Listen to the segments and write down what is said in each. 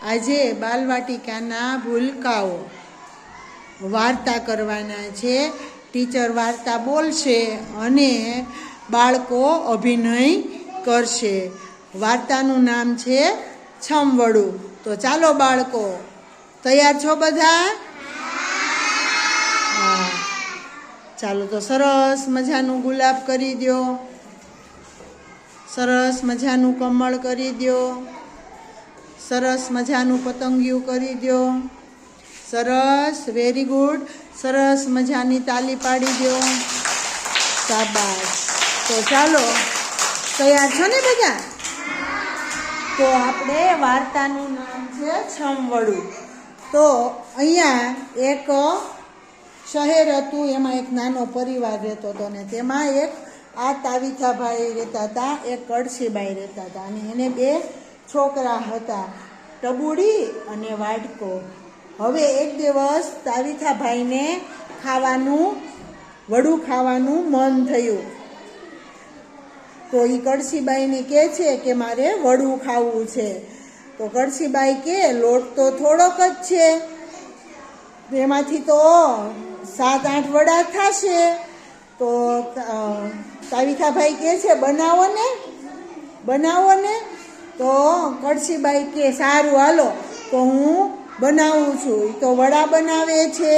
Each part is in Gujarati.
આજે બાલવાટિકાના ભૂલકાઓ વાર્તા કરવાના છે. ટીચર વાર્તા બોલશે અને બાળકો અભિનય કરશે. વાર્તાનું નામ છે છમવડું. તો ચાલો બાળકો, તૈયાર છો બધા? હા, ચાલો તો સરસ મજાનું ગુલાબ કરી દો, સરસ મજાનું કમળ કરી દો, સરસ મજાનું પતંગિયું કરી દો. સરસ, વેરી ગુડ. સરસ મજાની તાલી પાડી દો. શાબાશ. તો ચાલો, તૈયાર છો ને બધા? તો આપણે વાર્તાનું નામ છે છમવડું. તો અહીંયા એક શહેર હતું, એમાં એક નાનો પરિવાર રહેતો હતો ને તેમાં એક આ તાવીથાભાઈ રહેતા હતા, એક કળશીબાઈ રહેતા હતા અને એને 2 છોકરા હતા, ટબુડી અને વાડકો. હવે એક દિવસ તાવીથાભાઈને વડું ખાવાનું મન થયું. તો એ કળશીબાઈને કહે છે કે મારે વડું ખાવું છે. તો કળશીબાઈ કે લોટ તો થોડોક જ છે, એમાંથી તો 7-8 વડા થશે. તો તાવીથાભાઈ કહે છે બનાવો ને. તો કળશીબાઈ કે સારું હાલો, તો હું બનાવું છું. એ તો વડા બનાવે છે,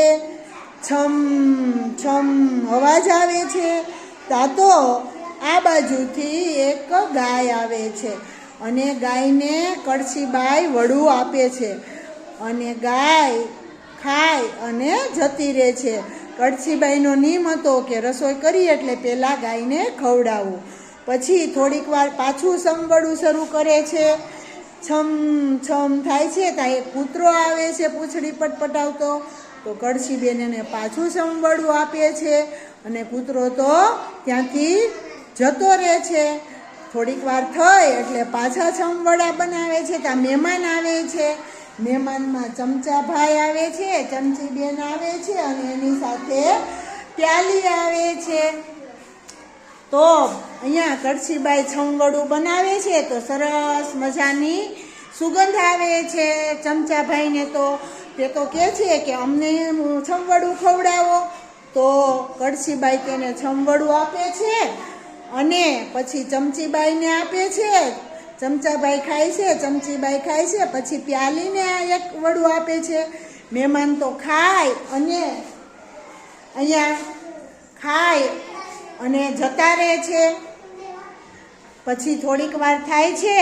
છમ છમ અવાજ આવે છે. તો આ બાજુથી એક ગાય આવે છે અને ગાયને કળશીબાઈ વડું આપે છે અને ગાય ખાય અને જતી રહે છે. કળશીબાઈનો નિયમ હતો કે રસોઈ કરી એટલે પહેલાં ગાયને ખવડાવવું. પછી થોડીક વાર પાછું સમવડું શરૂ કરે છે. છમ છમ થાય છે ત્યાં એક કૂતરો આવે છે પૂંછડી પટપટાવતો. તો કળશીબેન એને પાછું સમવડું આપે છે અને કૂતરો તો ત્યાંથી જતો રહે છે. થોડીક વાર થઈ એટલે પાછા છમવડા બનાવે છે. ત્યાં મહેમાન આવે છે. મહેમાનમાં ચમચાભાઈ આવે છે, ચમચીબેન આવે છે અને એની સાથે પ્યાલી આવે છે. તો અહીંયા કળશીબાઈ છમવડું બનાવે છે તો સરસ મજાની સુગંધ આવે છે. ચમચાભાઈને તો તે તો કહે છે કે અમને છમવડું ખવડાવો. તો કળશીબાઈ તેને છમવડું આપે છે અને પછી ચમચીબાઈને આપે છે. ચમચાભાઈ ખાય છે, ચમચીબાઈ ખાય છે, પછી પ્યાલીને એક વડું આપે છે. મહેમાન તો ખાય અને જતા રહે છે. પછી થોડીક વાર થાય છે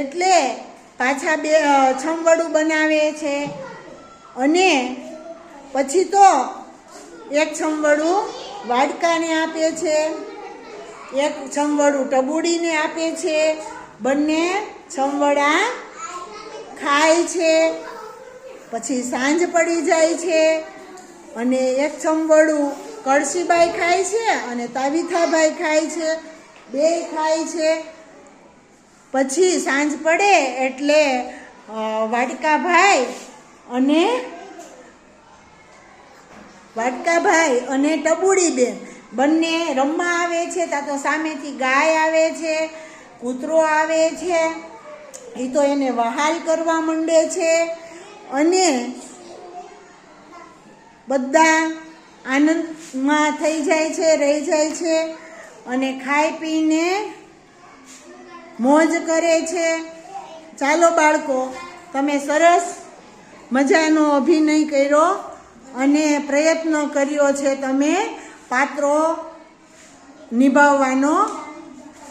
એટલે પાછા 2 છમવડું બનાવે છે અને પછી તો એક છમવડું વાડકાને આપે છે, એક છમવડું ટબુડીને આપે છે. બંને છમવડા ખાય છે. પછી સાંજ પડી જાય છે અને એક છમવડું કળશીબાઈ ખાય છે અને તાવીથાભાઈ ખાય છે, 2 ખાય છે. પછી સાંજ પડે એટલે વાડકાભાઈ અને ટબુડીબેન બંને રમવા આવે છે. ત્યાં તો સામેથી ગાય આવે છે, કૂતરો આવે છે. એ તો એને વહાલ કરવા માંડે છે અને બધા આનંદમાં થઈ જાય છે, રહી જાય છે અને ખાઈ પીને મોજ કરે છે. ચાલો બાળકો, તમે સરસ મજાનો અભિનય કર્યો અને પ્રયત્ન કર્યો છે તમે પાત્રો નિભાવવાનો.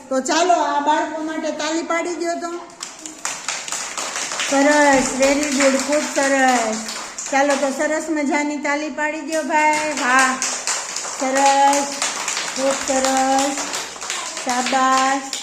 તો ચાલો આ બાળકો માટે તાલી પાડી દો. તો સરસ, વેરી ગુડ, ખૂબ સરસ. ચાલો તો સરસ મજાની તાલી પાડી દો ભાઈ. વાહ, સરસ, ખૂબ સરસ, શાબાશ.